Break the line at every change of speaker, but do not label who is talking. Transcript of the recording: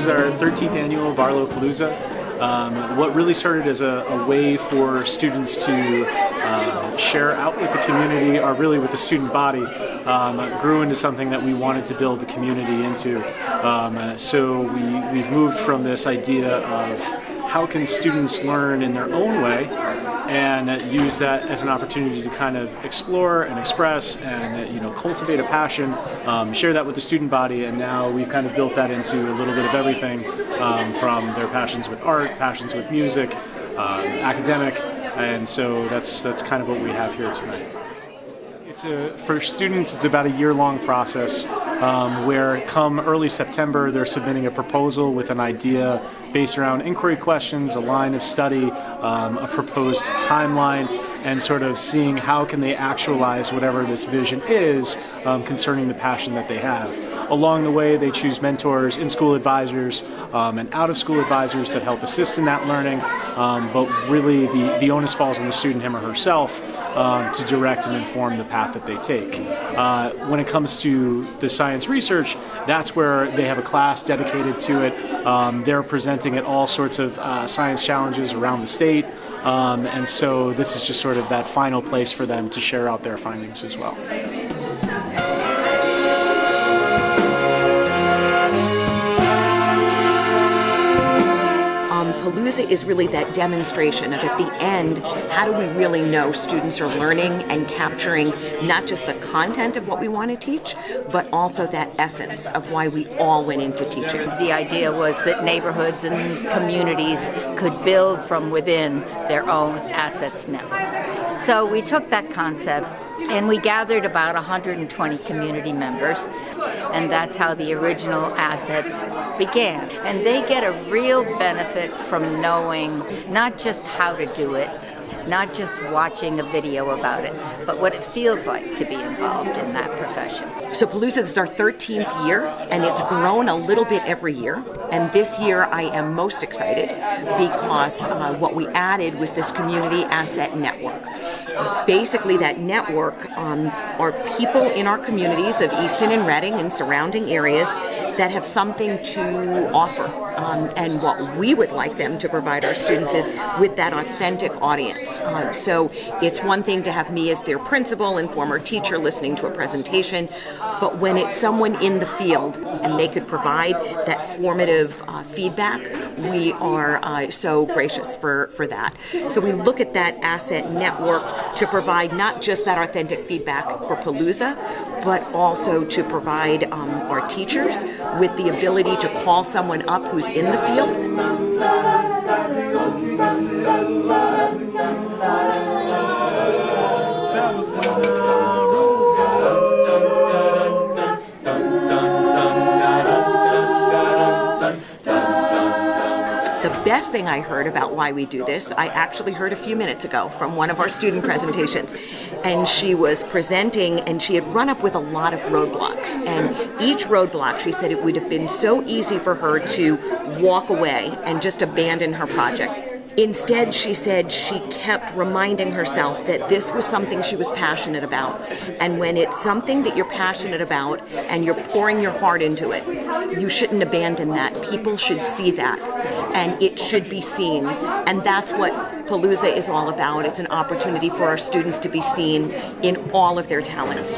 is our 13th annual BarlowPalooza. What really started as a way for students to share out with the community, or really with the student body, grew into something that we wanted to build the community into. So we've moved from this idea of how can students learn in their own way and use that as an opportunity to kind of explore and express and cultivate a passion, share that with the student body, and now we've kind of built that into a little bit of everything, from their passions with art, passions with music, academic, and so that's kind of what we have here tonight. For students, it's about a year-long process where come early September they're submitting a proposal with an idea based around inquiry questions, a line of study, a proposed timeline, and sort of seeing how can they actualize whatever this vision is concerning the passion that they have. Along the way, they choose mentors, in-school advisors, and out-of-school advisors that help assist in that learning, but really the onus falls on the student, him or herself, to direct and inform the path that they take. When it comes to the science research, that's where they have a class dedicated to it. They're presenting at all sorts of science challenges around the state, and so this is just sort of that final place for them to share out their findings as well.
Palooza is really that demonstration of, at the end, how do we really know students are learning and capturing not just the content of what we want to teach, but also that essence of why we all went into teaching.
The idea was that neighborhoods and communities could build from within their own assets network. So we took that concept and we gathered about 120 community members, and that's how the original assets began. And they get a real benefit from knowing not just how to do it, not just watching a video about it, but what it feels like to be involved in that profession.
So Palooza, this is our 13th year, and it's grown a little bit every year. And this year I am most excited because what we added was this community asset network. Basically, that network are people in our communities of Easton and Reading and surrounding areas that have something to offer. And what we would like them to provide our students is with that authentic audience. So it's one thing to have me as their principal and former teacher listening to a presentation, but when it's someone in the field and they could provide that formative feedback, we are so gracious for that. So we look at that asset network to provide not just that authentic feedback for Palooza, but also to provide our teachers with the ability to call someone up who's in the field. The best thing I heard about why we do this, I actually heard a few minutes ago from one of our student presentations. And she was presenting, and she had run up with a lot of roadblocks. And each roadblock, she said it would have been so easy for her to walk away and just abandon her project. Instead, she said she kept reminding herself that this was something she was passionate about. And when it's something that you're passionate about and you're pouring your heart into it, you shouldn't abandon that. People should see that, and it should be seen. And that's what Palooza is all about. It's an opportunity for our students to be seen in all of their talents.